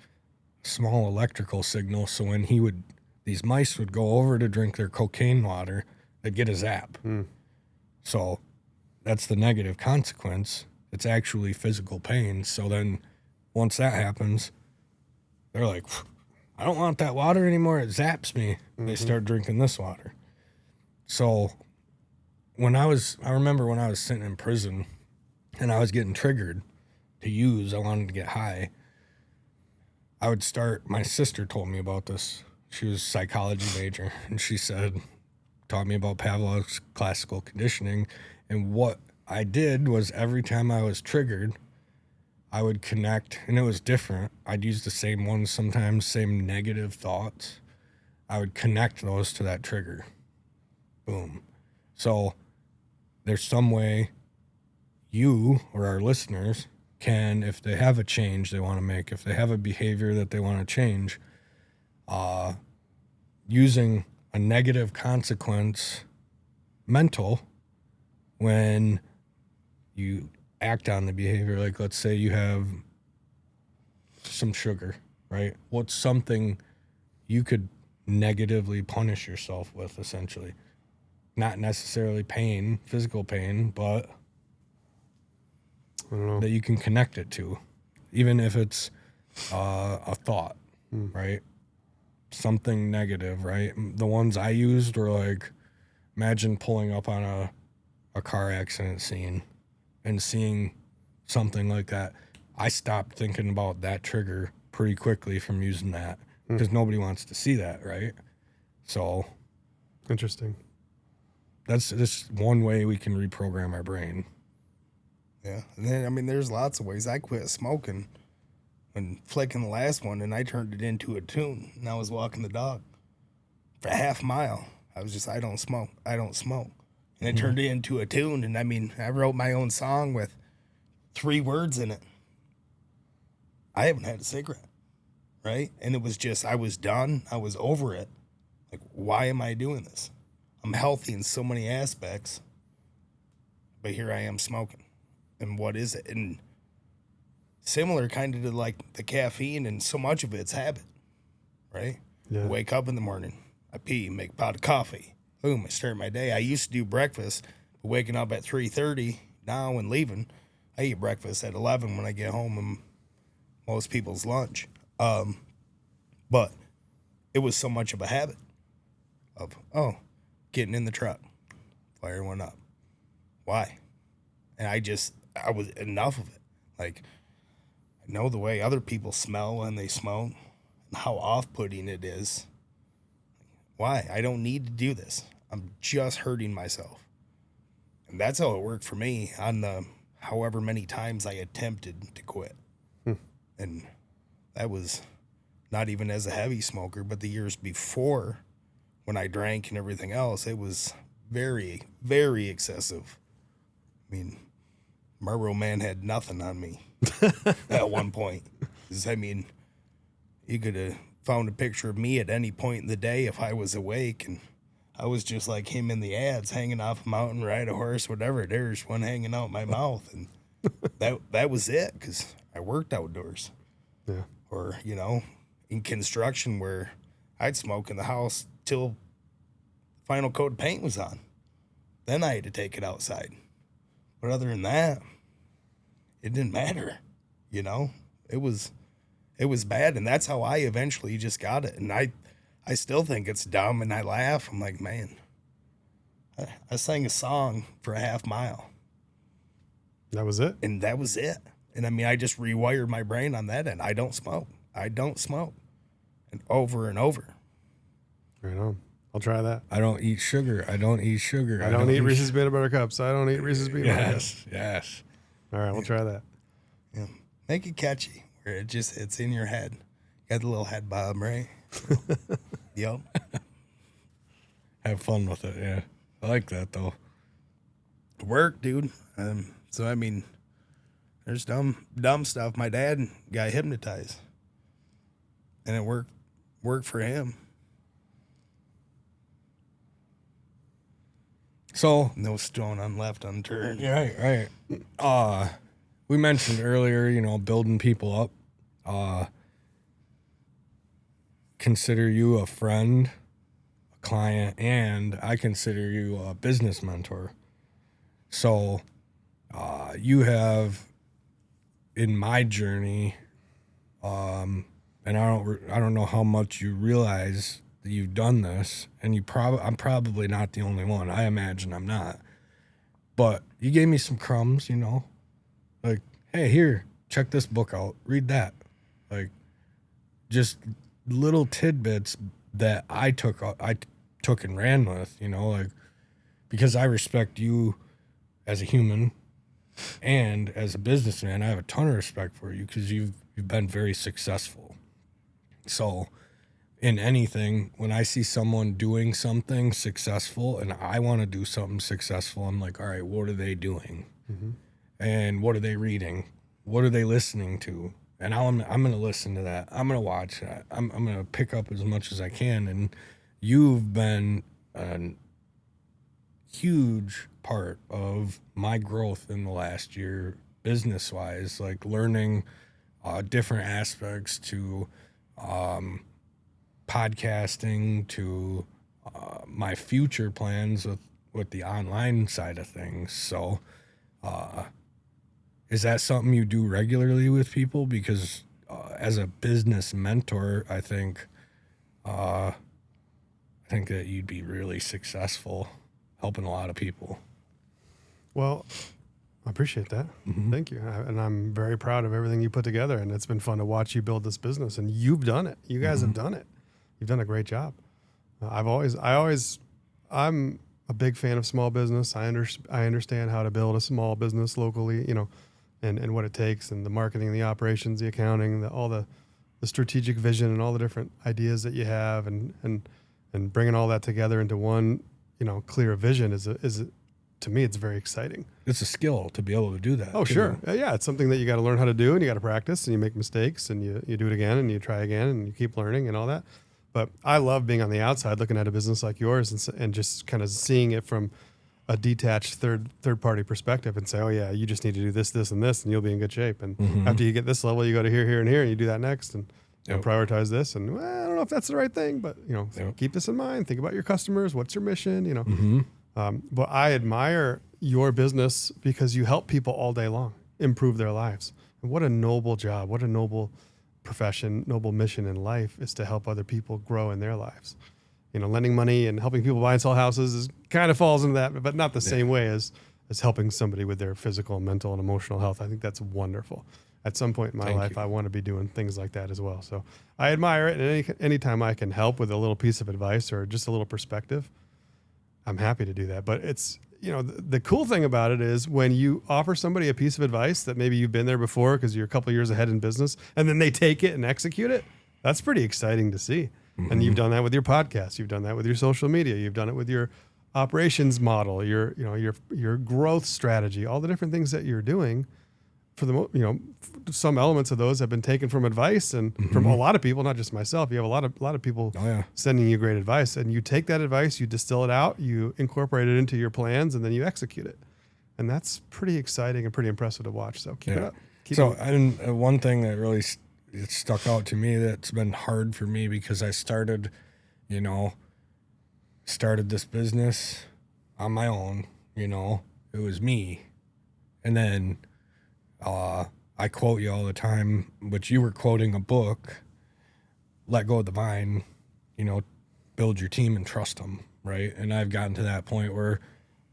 a small electrical signal. So when these mice would go over to drink their cocaine water, they'd get a zap. So that's the negative consequence. It's actually physical pain. So then once that happens, they're like, I don't want that water anymore. It zaps me. They start drinking this water. So I remember when I was sitting in prison and I was getting triggered to use, I wanted to get high. My sister told me about this. She was a psychology major, and she taught me about Pavlov's classical conditioning. And what I did was every time I was triggered, I would connect, and it was different. I'd use the same ones sometimes, same negative thoughts. I would connect those to that trigger. Boom. So there's some way you or our listeners can, if they have a change they want to make, if they have a behavior that they want to change, using a negative consequence mental when you act on the behavior. Like, let's say you have some sugar, right? What's something you could negatively punish yourself with, essentially? Not necessarily pain, physical pain, but I don't know. that you can connect it to, even if it's a thought, right? Something negative, right? The ones I used were like, imagine pulling up on a car accident scene and seeing something like that. I stopped thinking about that trigger pretty quickly from using that because nobody wants to see that, right? So Interesting. that's just one way we can reprogram our brain. Yeah. And then, I mean, there's lots of ways. I quit smoking when flicking the last one, and I turned it into a tune. And I was walking the dog for a half mile. I was just, I don't smoke. I don't smoke. And it turned it into a tune. And I mean, I wrote my own song with 3 words in it. I haven't had a cigarette, right? And it was just, I was done. I was over it. Like, why am I doing this? I'm healthy in so many aspects, but here I am smoking. And what is it? And similar kind of to like the caffeine, and so much of it's habit, right? Yeah. I wake up in the morning, I pee, make a pot of coffee. Boom, I start my day. I used to do breakfast, but waking up at 3:30 now and leaving, I eat breakfast at 11 when I get home and most people's lunch. But it was so much of a habit of, getting in the truck, fire one up. Why? And I was enough of it. Like, I know the way other people smell when they smoke and how off-putting it is. Why? I don't need to do this. I'm just hurting myself. And that's how it worked for me on the however many times I attempted to quit. And that was not even as a heavy smoker, but the years before when I drank and everything else, it was very, very excessive. I mean, Marlboro Man had nothing on me at one point. 'Cause, I mean, you could have found a picture of me at any point in the day if I was awake, and I was just like him in the ads, hanging off a mountain, ride a horse, whatever. There's one hanging out my mouth, and that was it, because I worked outdoors. Yeah. Or, in construction where I'd smoke in the house till final coat of paint was on. Then I had to take it outside. But other than that, it didn't matter. It was bad, and that's how I eventually just got it. And I still think it's dumb, and I laugh. I'm like, man, I sang a song for a half mile. That was it? And that was it. And I mean, I just rewired my brain on that end. I don't smoke. And over and over. Right on. I'll try that. I don't eat sugar. I don't eat Reese's peanut butter cups. I don't eat Reese's peanut butter cups. Yes. All right, we'll try that. Yeah. Make it catchy where it's in your head. Got the little head bob, right? Yep. Have fun with it, yeah. I like that, though. Work, dude. So, I mean, there's dumb stuff. My dad got hypnotized. And it worked for him. So No stone left unturned. right. We mentioned earlier, building people up. Consider you a friend, a client, and I consider you a business mentor. So, you have in my journey, and I don't know how much you realize that you've done this, and I'm probably not the only one. I imagine I'm not. But you gave me some crumbs, like, hey, here, check this book out, read that. Like, just little tidbits that I took and ran with, like, because I respect you as a human and as a businessman. I have a ton of respect for you because you've been very successful. So in anything, when I see someone doing something successful and I want to do something successful, I'm like, all right, what are they doing? Mm-hmm. And what are they reading? What are they listening to? And I'm going to listen to that. I'm going to watch that. I'm going to pick up as much as I can. And you've been a huge part of my growth in the last year, business-wise, like learning different aspects to podcasting, to my future plans with the online side of things. So is that something you do regularly with people? Because as a business mentor, I think that you'd be really successful helping a lot of people. Well, I appreciate that. Mm-hmm. Thank you. And I'm very proud of everything you put together, and it's been fun to watch you build this business, and you've done it. You guys have done it. You've done a great job. I'm a big fan of small business. I understand how to build a small business locally, and what it takes, and the marketing, the operations, the accounting, all the strategic vision, and all the different ideas that you have, and bringing all that together into one, clear vision is to me, it's very exciting. It's a skill to be able to do that. Oh, sure. Yeah, it's something that you got to learn how to do, and you got to practice, and you make mistakes, and you do it again, and you try again, and you keep learning and all that. But I love being on the outside, looking at a business like yours, and just kind of seeing it from a detached third party perspective, and say, oh yeah, you just need to do this, this, and this, and you'll be in good shape. And after you get this level, you go to here, here, and here, and you do that next, and prioritize this. And I don't know if that's the right thing, but keep this in mind. Think about your customers. What's your mission? But I admire your business because you help people all day long. improve their lives. And what a noble job, what a noble profession, noble mission in life is to help other people grow in their lives. You know, lending money and helping people buy and sell houses is kind of falls into that, but not the same way as helping somebody with their physical, mental, and emotional health. I think that's wonderful. At some point in my life, I want to be doing things like that as well. So I admire it. And anytime I can help with a little piece of advice or just a little perspective, I'm happy to do that. But it's, you know, the cool thing about it is when you offer somebody a piece of advice that maybe you've been there before because you're a couple of years ahead in business, and then they take it and execute it, that's pretty exciting to see. Mm-hmm. And you've done that with your podcast. You've done that with your social media. You've done it with your operations model, your growth strategy, all the different things that you're doing. For the some elements of those have been taken from advice and from a lot of people, not just myself. You have a lot of people sending you great advice, and you take that advice, you distill it out, you incorporate it into your plans, and then you execute it. And that's pretty exciting and pretty impressive to watch. So keep it up. One thing that really it stuck out to me that's been hard for me because I started this business on my own. You know, it was me, and then. I quote you all the time, but you were quoting a book, Let Go of the Vine, build your team and trust them, right? And I've gotten to that point where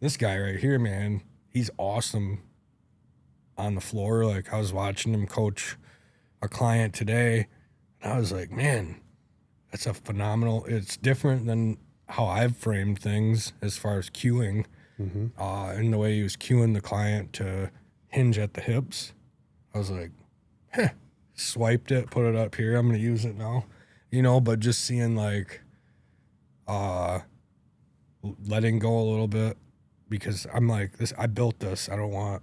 this guy right here, man, he's awesome on the floor. Like, I was watching him coach a client today, and I was like, man, that's a phenomenal, it's different than how I've framed things as far as cueing, and the way he was cueing the client to hinge at the hips. I was like, swiped it, put it up here. I'm going to use it now, but just seeing like, letting go a little bit because I'm like this, I built this. I don't want,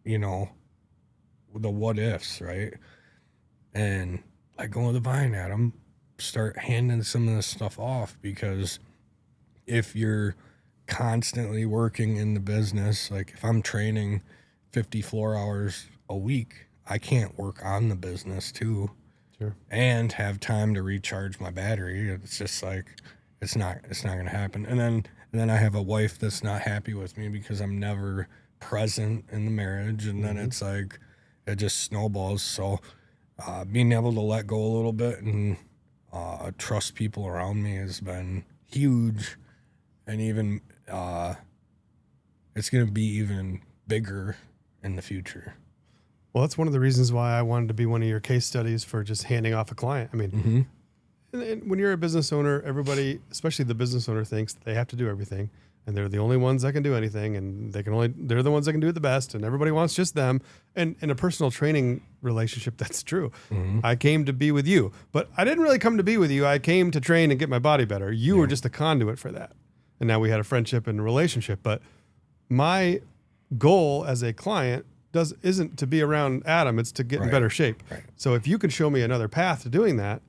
the what ifs, right? And let go of the vine at him, start handing some of this stuff off because if you're constantly working in the business, like if I'm training 50 floor hours a week, I can't work on the business too. Sure. And have time to recharge my battery. It's just like, it's not going to happen. And then I have a wife that's not happy with me because I'm never present in the marriage. And then it's like, it just snowballs. So, being able to let go a little bit and, trust people around me has been huge. And even, it's going to be even bigger in the future. Well, that's one of the reasons why I wanted to be one of your case studies for just handing off a client. I mean, and when you're a business owner, everybody, especially the business owner, thinks they have to do everything, and they're the only ones that can do anything, and they're the ones that can do it the best, and everybody wants just them. And in a personal training relationship, that's true. I came to be with you, but I didn't really come to be with you. I came to train and get my body better. You were just a conduit for that, and now we had a friendship and a relationship. But my goal as a client isn't to be around Adam, it's to get in better shape. Right. So if you can show me another path to doing that,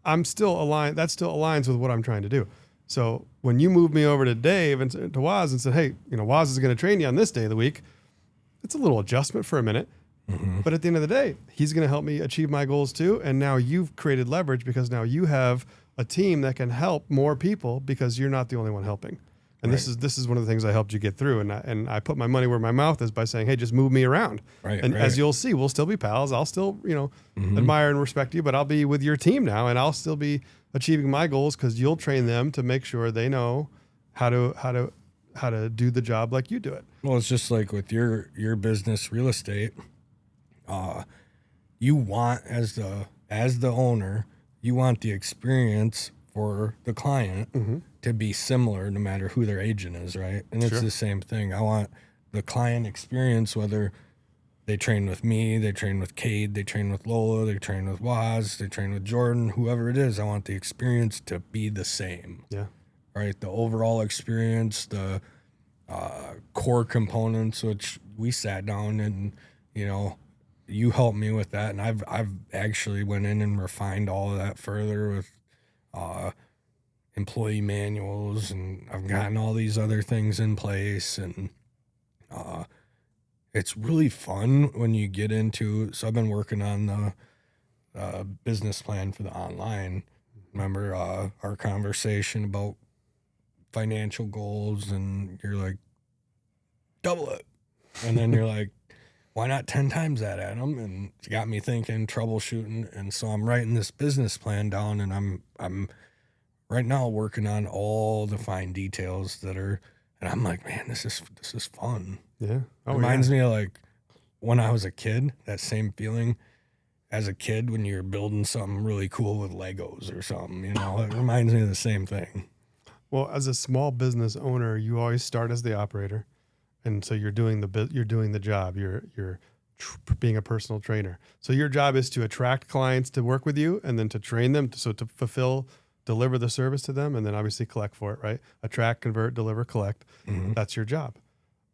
I'm still aligned. That still aligns with what I'm trying to do. So when you moved me over to Dave and to Waz and said, hey, Waz is going to train you on this day of the week, it's a little adjustment for a minute. But at the end of the day, he's going to help me achieve my goals too. And now you've created leverage because now you have a team that can help more people because you're not the only one helping. And this is one of the things I helped you get through. And I put my money where my mouth is by saying, hey, just move me around. As you'll see, we'll still be pals. I'll still, admire and respect you, but I'll be with your team now, and I'll still be achieving my goals because you'll train them to make sure they know how to do the job like you do it. Well, it's just like with your business, real estate. You want as the owner, you want the experience for the client to be similar no matter who their agent is, right? And it's the same thing. I want the client experience, whether they train with me, they train with Cade, they train with Lola, they train with Waz, they train with Jordan, whoever it is, I want the experience to be the same. Yeah. Right? The overall experience, the core components, which we sat down and, you helped me with that. And I've actually went in and refined all of that further with employee manuals, and I've gotten all these other things in place, and it's really fun when you get into. So I've been working on the business plan for the online. Remember our conversation about financial goals, and you're like, double it, and then you're like, why not 10 times that, Adam? And it got me thinking, troubleshooting. And so I'm writing this business plan down, and I'm right now working on all the fine details that are, and I'm like, man, this is fun. Yeah. Oh, Reminds me of like when I was a kid, that same feeling as a kid when you're building something really cool with Legos or something, you know, it reminds me of the same thing. Well, as a small business owner, you always start as the operator. And so you're doing the job. You're being a personal trainer. So your job is to attract clients to work with you, and then to train them to deliver the service to them, and then obviously collect for it, right? Attract, convert, deliver, collect. Mm-hmm. That's your job.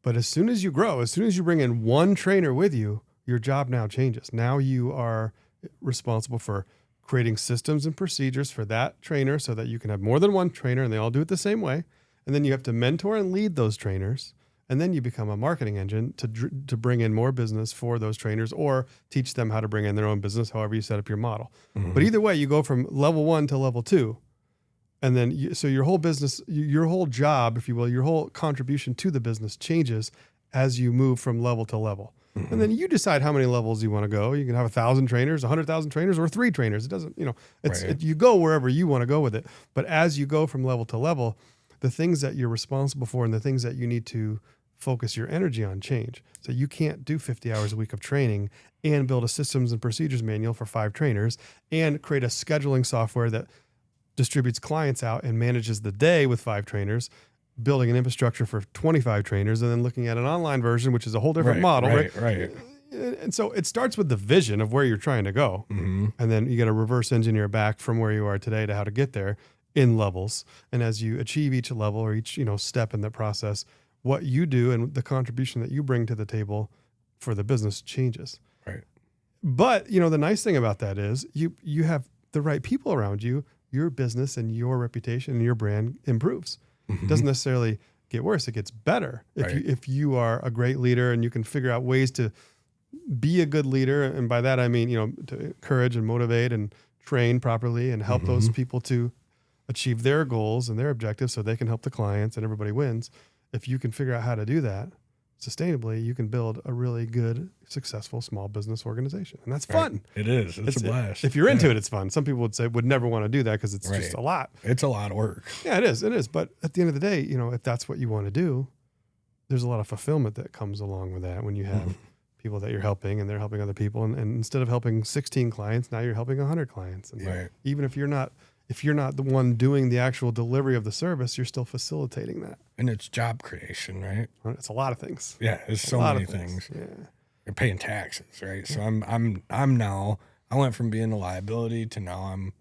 But as soon as you grow, as soon as you bring in one trainer with you, your job now changes. Now you are responsible for creating systems and procedures for that trainer so that you can have more than one trainer and they all do it the same way. And then you have to mentor and lead those trainers. And then you become a marketing engine to bring in more business for those trainers, or teach them how to bring in their own business, however you set up your model. Mm-hmm. But either way, you go from level 1 to level 2. And then, so your whole business, your whole job, if you will, your whole contribution to the business changes as you move from level to level. Mm-hmm. And then you decide how many levels you want to go. You can have 1,000 trainers, 100,000 trainers, or 3 trainers. It doesn't, Right. you go wherever you want to go with it. But as you go from level to level, the things that you're responsible for and the things that you need to focus your energy on change. So you can't do 50 hours a week of training and build a systems and procedures manual for 5 trainers and create a scheduling software that distributes clients out and manages the day with 5 trainers, building an infrastructure for 25 trainers, and then looking at an online version, which is a whole different model. Right. And so it starts with the vision of where you're trying to go. Mm-hmm. And then you got to reverse engineer back from where you are today to how to get there in levels. And as you achieve each level or each, step in the process, what you do and the contribution that you bring to the table for the business changes. Right. But, the nice thing about that is you have the right people around you, your business and your reputation and your brand improves. Mm-hmm. It doesn't necessarily get worse. It gets better if you are a great leader and you can figure out ways to be a good leader. And by that, I mean, to encourage and motivate and train properly and help those people to achieve their goals and their objectives so they can help the clients and everybody wins. If you can figure out how to do that sustainably, you can build a really good, successful small business organization. And that's fun. It is. It's a blast. If you're into it, it's fun. Some people would never want to do that because it's just a lot. It's a lot of work. Yeah, it is. But at the end of the day, if that's what you want to do, there's a lot of fulfillment that comes along with that when you have people that you're helping and they're helping other people. And instead of helping 16 clients, now you're helping 100 clients. And even if you're not the one doing the actual delivery of the service, you're still facilitating that. And it's job creation, right? It's a lot of things. Yeah, there's so many things. Yeah. You're paying taxes, right? So I'm now, I went from being a liability to now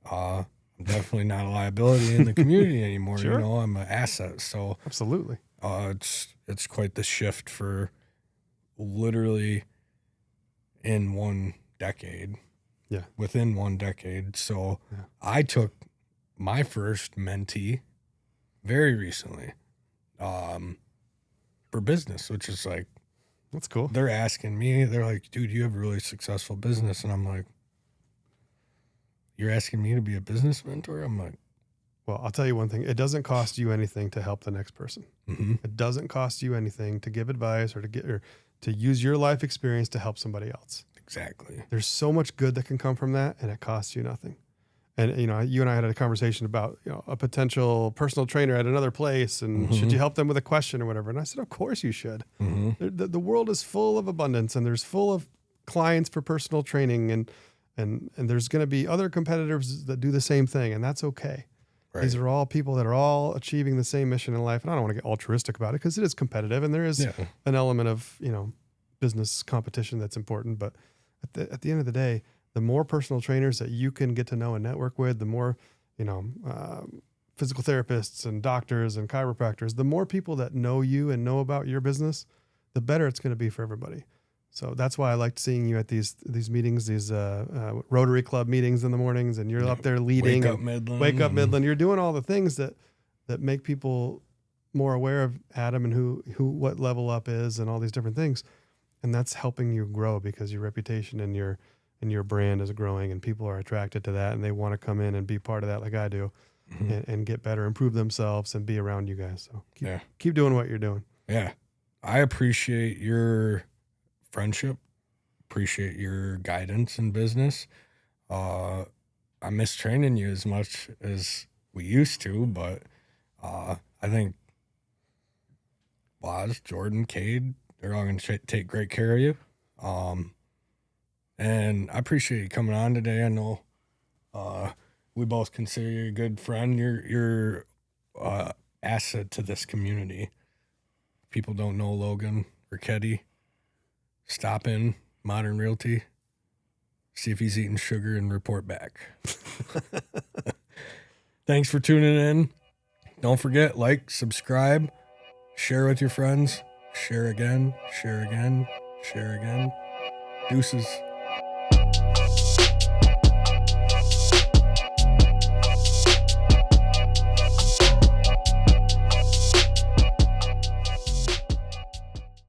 I'm definitely not a liability in the community anymore. Sure. I'm an asset. So Absolutely. It's quite the shift for literally in 1 decade. Yeah. Within 1 decade. So I took my first mentee very recently for business, which is like, that's cool. they're asking me, they're like, dude, you have a really successful business. And I'm like, you're asking me to be a business mentor? I'm like, well, I'll tell you one thing. It doesn't cost you anything to help the next person. mm-hmm. It doesn't cost you anything to give advice or to use your life experience to help somebody else. Exactly. There's so much good that can come from that, and it costs you nothing. And, you and I had a conversation about, a potential personal trainer at another place, and should you help them with a question or whatever? And I said, of course you should. Mm-hmm. The world is full of abundance, and there's full of clients for personal training, and there's going to be other competitors that do the same thing, and that's okay. Right. These are all people that are all achieving the same mission in life. And I don't want to get altruistic about it because it is competitive, and there is an element of, business competition that's important. But at the end of the day, the more personal trainers that you can get to know and network with, the more, physical therapists and doctors and chiropractors, the more people that know you and know about your business, the better it's going to be for everybody. So that's why I liked seeing you at these meetings, these Rotary Club meetings in the mornings, and you're up there leading. Wake Up Midland. You're doing all the things that make people more aware of Adam and who what Level Up is and all these different things. And that's helping you grow because your reputation and your brand is growing, and people are attracted to that, and they want to come in and be part of that like I do, and get better, improve themselves, and be around you guys. So keep doing what you're doing. Yeah. I appreciate your friendship. Appreciate your guidance in business. I miss training you as much as we used to, but I think Waz, Jordan, Cade, they're all going to take great care of you. And I appreciate you coming on today. I know we both consider you a good friend. You're asset to this community. People don't know Logan Richetti. Stop in Modern Realty. See if he's eating sugar and report back. Thanks for tuning in. Don't forget, like, subscribe, share with your friends, share again, share again, share again. Deuces.